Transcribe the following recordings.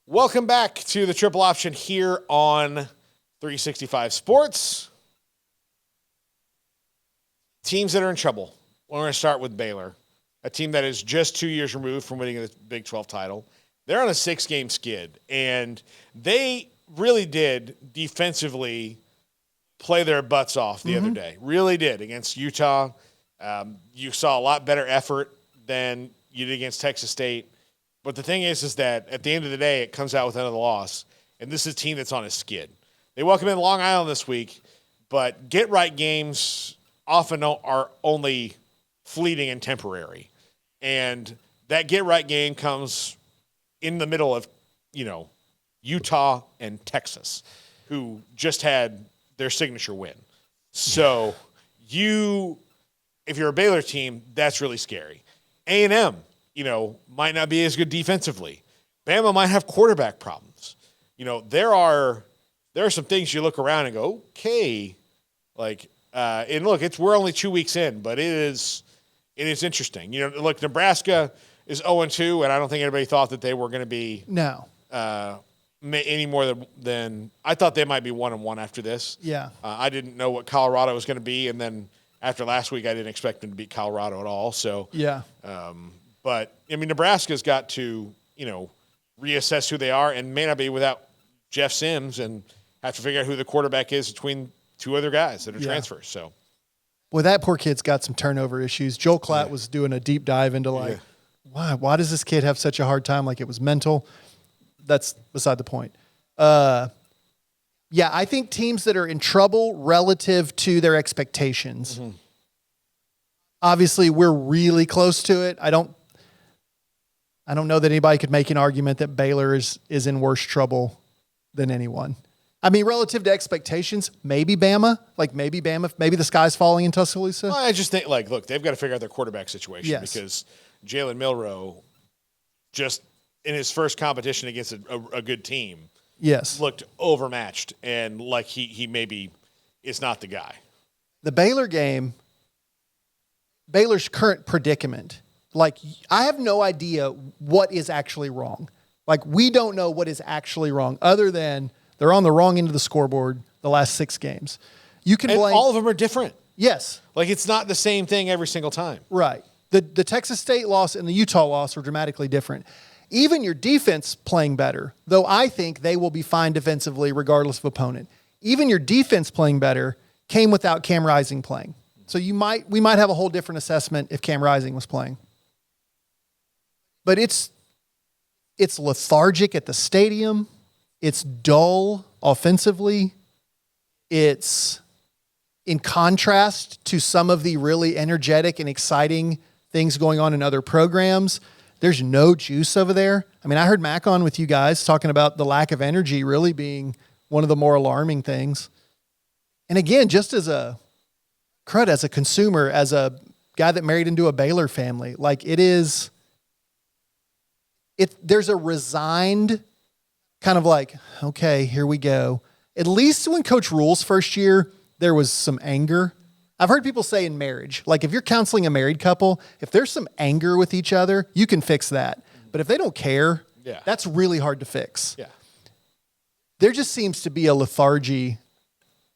Welcome back to the Triple Option here on 365 Sports. Teams that are in trouble. We're going to start with Baylor, a team that is just 2 years removed from winning the Big 12 title. They're on a 6-game skid, and they really did defensively play their butts off the other day. Really did against Utah. You saw a lot better effort than you did against Texas State. But the thing is that at the end of the day, it comes out with another loss. And this is a team that's on a skid. They welcome in Long Island this week, but get-right games often are only fleeting and temporary. And that get-right game comes in the middle of, Utah and Texas, who just had their signature win. So if you're a Baylor team, that's really scary. A&M, might not be as good defensively. Bama might have quarterback problems. There are some things you look around and go, okay, and look, we're only 2 weeks in, but it is interesting. Look, Nebraska is 0-2, and I don't think anybody thought that they were going to be any more than I thought they might be 1-1 after this. Yeah, I didn't know what Colorado was going to be, and then after last week, I didn't expect them to beat Colorado at all. So yeah. But Nebraska's got to reassess who they are, and may not be without Jeff Sims, and have to figure out who the quarterback is between two other guys that are transfers. So, well, that poor kid's got some turnover issues. Joel Klatt was doing a deep dive into why does this kid have such a hard time? Like it was mental. That's beside the point. I think teams that are in trouble relative to their expectations. Mm-hmm. Obviously, we're really close to it. I don't know that anybody could make an argument that Baylor is in worse trouble than anyone. I mean, relative to expectations, maybe Bama. Maybe the sky's falling in Tuscaloosa. Well, I just think, look, they've got to figure out their quarterback situation because Jalen Milroe, just in his first competition against a good team, looked overmatched and like he maybe is not the guy. The Baylor game, Baylor's current predicament, I have no idea what is actually wrong. We don't know what is actually wrong other than they're on the wrong end of the scoreboard the last 6 games. You can blame all of them are different. Yes. It's not the same thing every single time. Right. The Texas State loss and the Utah loss were dramatically different. Even your defense playing better, though I think they will be fine defensively regardless of opponent. Even your defense playing better came without Cam Rising playing. So we might have a whole different assessment if Cam Rising was playing. But it's lethargic at the stadium. It's dull offensively. It's in contrast to some of the really energetic and exciting things going on in other programs. There's no juice over there. I mean, I heard Mac on with you guys talking about the lack of energy really being one of the more alarming things. And again, just as a consumer, as a guy that married into a Baylor family, there's a resigned kind of okay, here we go. At least when Coach Rule's first year, there was some anger. I've heard people say in marriage, if you're counseling a married couple, if there's some anger with each other, you can fix that. But if they don't care, that's really hard to fix. Yeah. There just seems to be a lethargy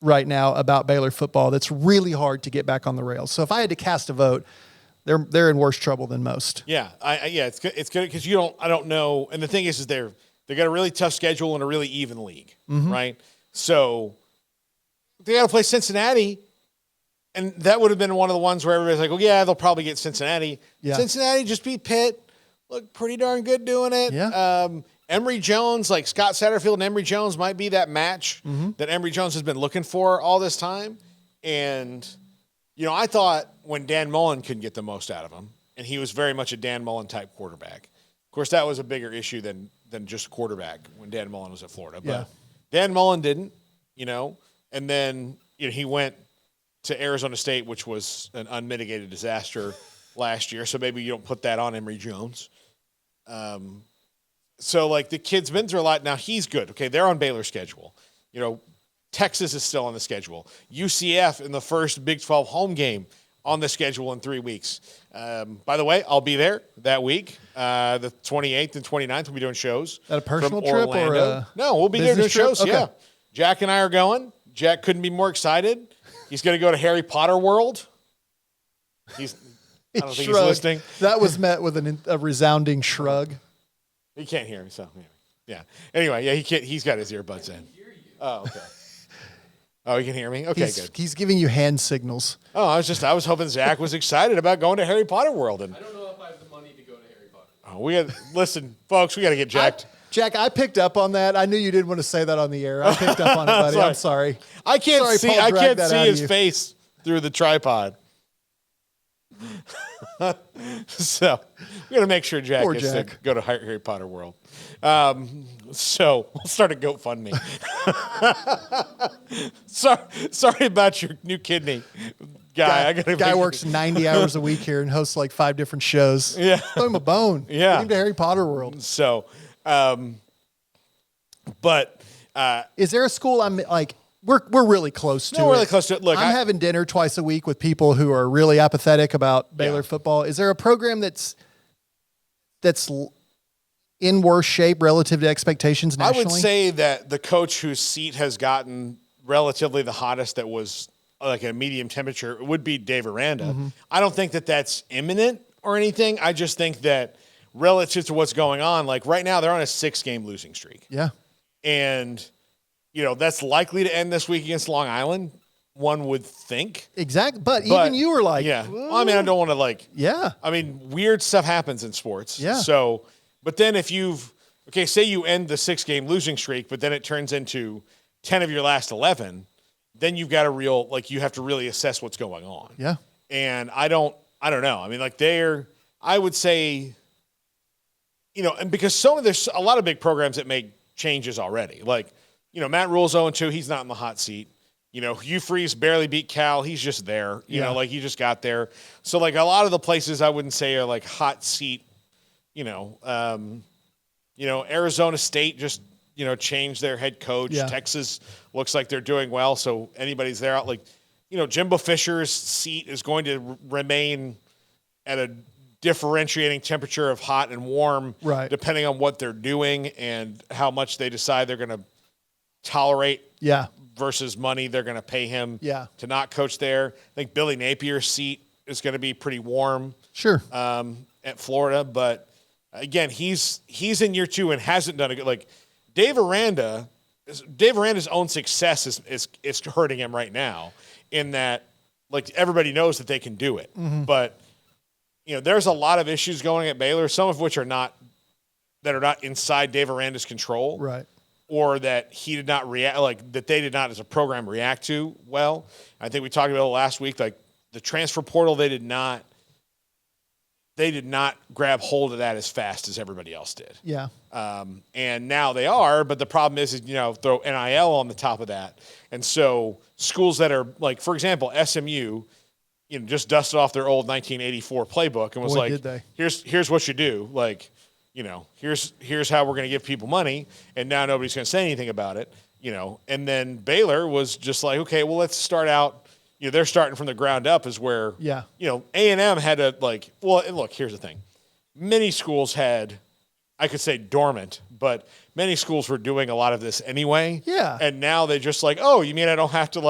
right now about Baylor football that's really hard to get back on the rails. So if I had to cast a vote, they're in worse trouble than most. Yeah, it's good because I don't know. And the thing is they got a really tough schedule and a really even league, right? So they got to play Cincinnati. And that would have been one of the ones where everybody's like, they'll probably get Cincinnati. Yeah. Cincinnati just beat Pitt. Look pretty darn good doing it. Yeah. Emory Jones, Scott Satterfield and Emory Jones might be that match that Emory Jones has been looking for all this time. And, I thought when Dan Mullen couldn't get the most out of him, and he was very much a Dan Mullen type quarterback. Of course, that was a bigger issue than just quarterback when Dan Mullen was at Florida. But Dan Mullen didn't, and then he went to Arizona State, which was an unmitigated disaster last year. So maybe you don't put that on Emory Jones. So the kid's been through a lot. Now he's good. Okay. They're on Baylor's schedule. Texas is still on the schedule. UCF in the first Big 12 home game on the schedule in 3 weeks. By the way, I'll be there that week. The 28th and 29th, we'll be doing shows. At a personal from trip Orlando. or a No, we'll be there doing business trip? shows. Okay. Yeah. Jack and I are going. Jack couldn't be more excited. He's going to go to Harry Potter World. I don't think he's listening. That was met with a resounding shrug. He can't hear me, so yeah. Anyway, yeah, he can't. He's got his earbuds in. Oh, okay. Oh, he can hear me? Okay, good. He's giving you hand signals. Oh, I was hoping Zach was excited about going to Harry Potter World. And I don't know if I have the money to go to Harry Potter. Listen, folks, we got to get Jack. Jack, I picked up on that. I knew you didn't want to say that on the air. I picked up on it, buddy. I'm sorry. I can't see his you. face through the tripod. So we're gonna make sure Jack Poor gets Jack. to go to Harry Potter World. So we'll start a GoFundMe. Sorry about your new kidney, guy. Guy works 90 hours a week here and hosts like 5 different shows. Yeah, throw him a bone. Yeah, Get him to Harry Potter World. So, is there a school I'm like? We're really close to it. We're really close to it. Look, I'm having dinner twice a week with people who are really apathetic about Baylor football. Is there a program that's in worse shape relative to expectations nationally? I would say that the coach whose seat has gotten relatively the hottest that was like a medium temperature would be Dave Aranda. Mm-hmm. I don't think that that's imminent or anything. I just think that relative to what's going on, like right now they're on a 6-game losing streak. Yeah. And that's likely to end this week against Long Island, one would think. Exactly. But even you were like, yeah. Well, I mean, I don't want to yeah. I mean, weird stuff happens in sports. Yeah. So, but then if say you end the 6-game losing streak, but then it turns into 10 of your last 11, then you've got you have to really assess what's going on. Yeah. And I don't know. I mean, I would say, and because there's a lot of big programs that make changes already. Like, Matt Rule's 0-2. He's not in the hot seat. Hugh Freeze barely beat Cal. He's just there. He just got there. So, a lot of the places I wouldn't say are, hot seat. Arizona State just, changed their head coach. Yeah. Texas looks like they're doing well. So, anybody's there. Jimbo Fisher's seat is going to remain at a differentiating temperature of hot and warm, right, depending on what they're doing and how much they decide they're going to tolerate versus money they're going to pay him to not coach there. I think Billy Napier's seat is going to be pretty warm. Sure. At Florida. But again, he's in year 2 and hasn't done a good, Dave Aranda's own success is hurting him right now in that, everybody knows that they can do it. Mm-hmm. But, there's a lot of issues going at Baylor, some of which are not inside Dave Aranda's control. Right. Or that he did not react, that they did not as a program react to well. I think we talked about it last week, the transfer portal, they did not grab hold of that as fast as everybody else did. Yeah. And now they are, but the problem is throw NIL on the top of that. And so schools that are for example, SMU, just dusted off their old 1984 playbook and was Boy, did they. here's what you do. Here's how we're going to give people money, and now nobody's going to say anything about it, And then Baylor was just like, okay, well, let's start out. They're starting from the ground up is where, A&M had to look, here's the thing. Many schools had, I could say dormant, but many schools were doing a lot of this anyway. Yeah. And now they're just like, oh, you mean I don't have to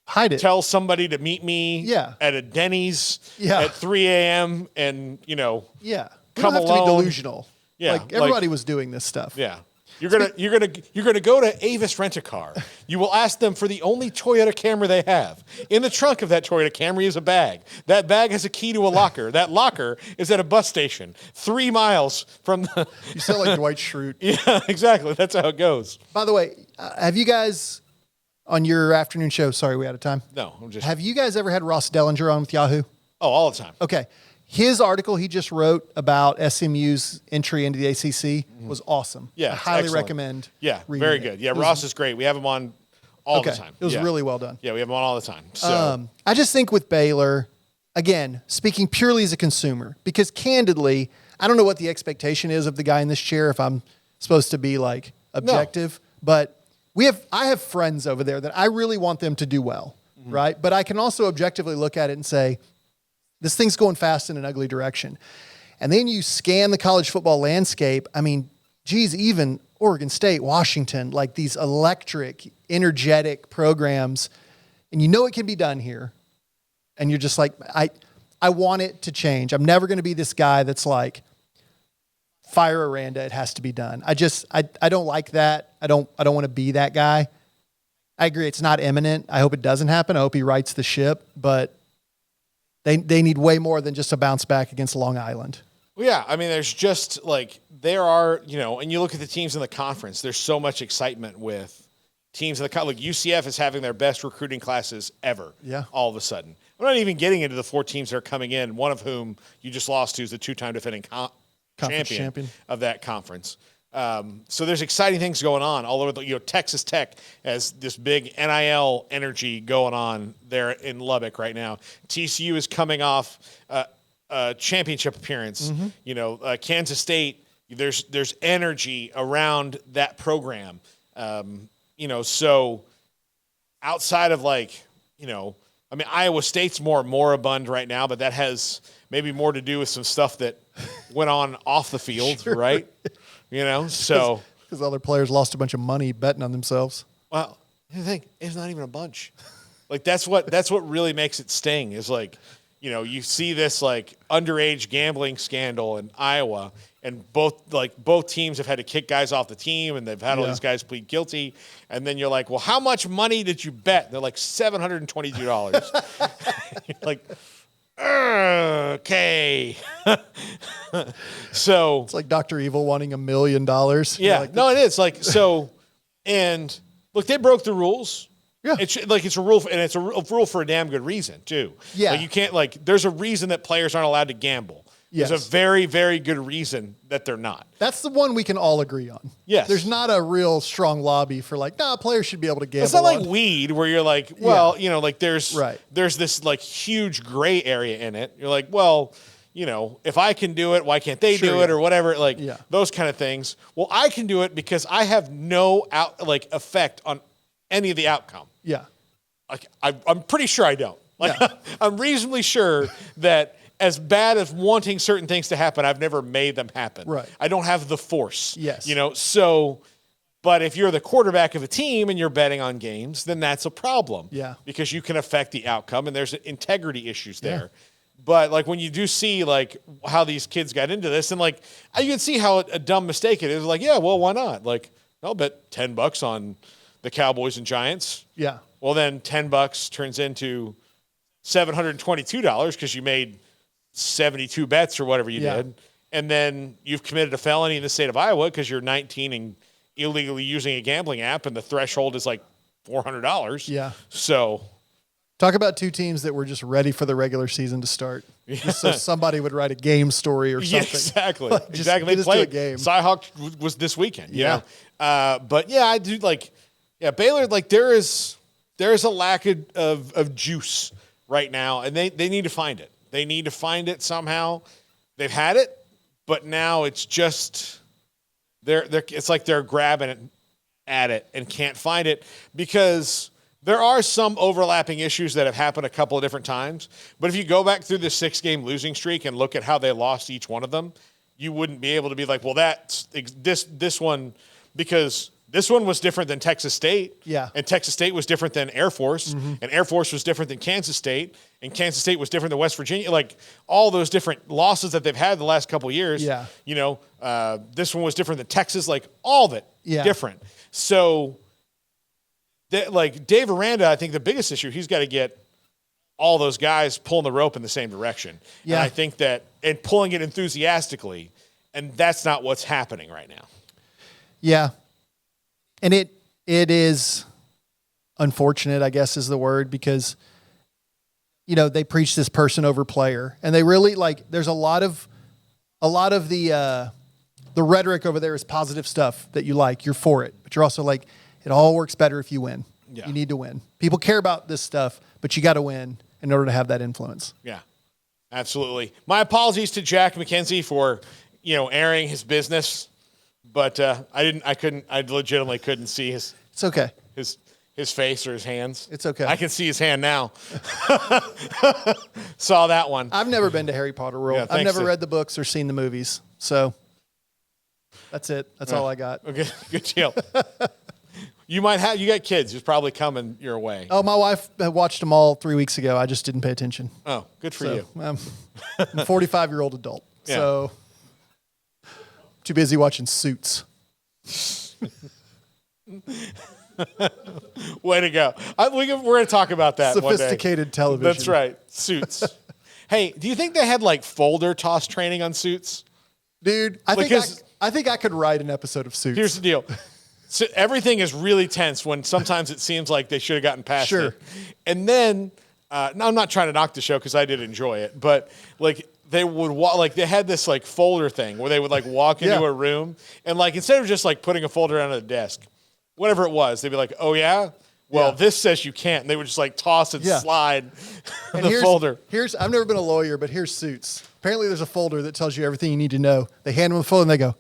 hide it, tell somebody to meet me at a Denny's at 3 a.m. and, come alone. To be delusional. Yeah. Everybody was doing this stuff. Yeah. You're gonna go to Avis Rent-A-Car. You will ask them for the only Toyota Camry they have. In the trunk of that Toyota Camry is a bag. That bag has a key to a locker. That locker is at a bus station 3 miles from the. You sound like Dwight Schrute. Yeah, exactly. That's how it goes. By the way, have you guys on your afternoon show? Sorry, we out of time. No, I'm just. Have you guys ever had Ross Dellinger on with Yahoo? Oh, all the time. Okay. His article he just wrote about SMU's entry into the ACC was awesome. Yeah, I highly excellent. recommend. Yeah, very good. Yeah, Ross is great. We have him on all the time. It was really well done. Yeah, we have him on all the time. So I just think with Baylor, again, speaking purely as a consumer, because candidly, I don't know what the expectation is of the guy in this chair if I'm supposed to be objective, but I have friends over there that I really want them to do well, right? But I can also objectively look at it and say, This thing's going fast in an ugly direction. And then you scan the college football landscape. I mean, geez, even Oregon State, Washington, like these electric, energetic programs. And you know it can be done here. And you're just like, I want it to change. I'm never going to be this guy that's like, fire Aranda, it has to be done. I don't like that. I don't want to be that guy. I agree, it's not imminent. I hope it doesn't happen. I hope he rights the ship, but they need way more than just a bounce back against Long Island. Well, yeah, I mean, there's just like, there are, and you look at the teams in the conference, there's so much excitement with teams in the conference. Like UCF is having their best recruiting classes ever. Yeah. All of a sudden. We're not even getting into the 4 teams that are coming in, one of whom you just lost to is the 2-time defending champion of that conference. So there's exciting things going on all over Texas Tech has this big NIL energy going on there in Lubbock right now. TCU is coming off a championship appearance. Mm-hmm. Kansas State, there's energy around that program. So outside of Iowa State's more moribund right now, but that has maybe more to do with some stuff that went on off the field, sure. Right? So because other players lost a bunch of money betting on themselves. Well, you think it's not even a bunch. Like that's what really makes it sting is like, you see this like underage gambling scandal in Iowa, and both teams have had to kick guys off the team, and they've had all these guys plead guilty, and then you're like, well, how much money did you bet? They're like $722. You're like, okay. So it's like Dr. Evil wanting $1 million. Yeah, like, no, it is like so. And look, they broke the rules. Yeah, it's a rule, and it's a rule for a damn good reason too. Yeah, you can't there's a reason that players aren't allowed to gamble. Yes. There's a very, very good reason that they're not. That's the one we can all agree on. Yes. There's not a real strong lobby for players should be able to gamble. It's not like weed where you're like, well, there's this huge gray area in it. You're like, well, if I can do it, why can't they do it or whatever? Those kind of things. Well, I can do it because I have no effect on any of the outcome. Yeah. I'm pretty sure I don't. I'm reasonably sure that as bad as wanting certain things to happen, I've never made them happen. Right. I don't have the force. Yes. But if you're the quarterback of a team and you're betting on games, then that's a problem. Yeah. Because you can affect the outcome, and there's integrity issues there. Yeah. But when you do see how these kids got into this, and you can see how a dumb mistake it is. Yeah, well, why not? I'll bet $10 on the Cowboys and Giants. Yeah. Well, then $10 turns into $722 because you made 72 bets or whatever you did. And then you've committed a felony in the state of Iowa because you're 19 and illegally using a gambling app, and the threshold is $400. Yeah. So talk about 2 teams that were just ready for the regular season to start. Just so somebody would write a game story or something. Yeah, exactly. Exactly. They played. Cyhawk was this weekend. But yeah, I do Baylor, there is a lack of juice right now, and they need to find it. They need to find it somehow. They've had it, but now it's just it's like they're grabbing at it and can't find it because there are some overlapping issues that have happened a couple of different times. But if you go back through the 6-game losing streak and look at how they lost each one of them, you wouldn't be able to be like, well, that's this one, because this one was different than Texas State. Yeah. And Texas State was different than Air Force. Mm-hmm. And Air Force was different than Kansas State. And Kansas State was different than West Virginia. All those different losses that they've had the last couple of years. Yeah. This one was different than Texas. All of it different. So, Dave Aranda, I think the biggest issue, he's got to get all those guys pulling the rope in the same direction. Yeah. And I think and pulling it enthusiastically. And that's not what's happening right now. Yeah. And it is unfortunate, I guess is the word, because, they preach this person over player, and they really there's a lot of the rhetoric over there is positive stuff that you like, you're for it, but you're also it all works better if you win. Yeah. You need to win. People care about this stuff, but you got to win in order to have that influence. Yeah, absolutely. My apologies to Jack McKenzie for, airing his business. But I legitimately couldn't see It's okay. His face or his hands? It's okay. I can see his hand now. Saw that one. I've never been to Harry Potter World. Yeah, I've never to- read the books or seen the movies. So that's it. That's all I got. Okay, good deal. You got kids who's probably coming your way. Oh, my wife watched them all 3 weeks ago. I just didn't pay attention. Oh, good for So, you. I'm a 45-year-old adult. Yeah. So too busy watching Suits. Way to go. We're going to talk about that one day. Sophisticated television. That's right. Suits. Hey, do you think they had like folder toss training on Suits? Dude, I think I could write an episode of Suits. Here's the deal. So everything is really tense when sometimes it seems like they should have gotten past Sure. it. And then, now I'm not trying to knock the show because I did enjoy it, but like they would they had this like folder thing where they would like walk into Yeah. a room and like instead of just like putting a folder on a desk, whatever it was, they'd be like, oh yeah? Well, Yeah. this says you can't. And they would just like toss and Yeah. slide And the folder. I've never been a lawyer, but here's Suits. Apparently there's a folder that tells you everything you need to know. They hand them the folder and they go,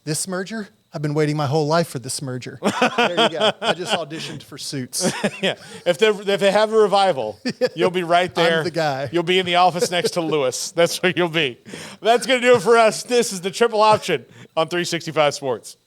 this merger? I've been waiting my whole life for this merger. There you go. I just auditioned for Suits. Yeah. If they have a revival, you'll be right there. I'm the guy. You'll be in the office next to Lewis. That's where you'll be. That's going to do it for us. This is the Triple Option on 365 Sports.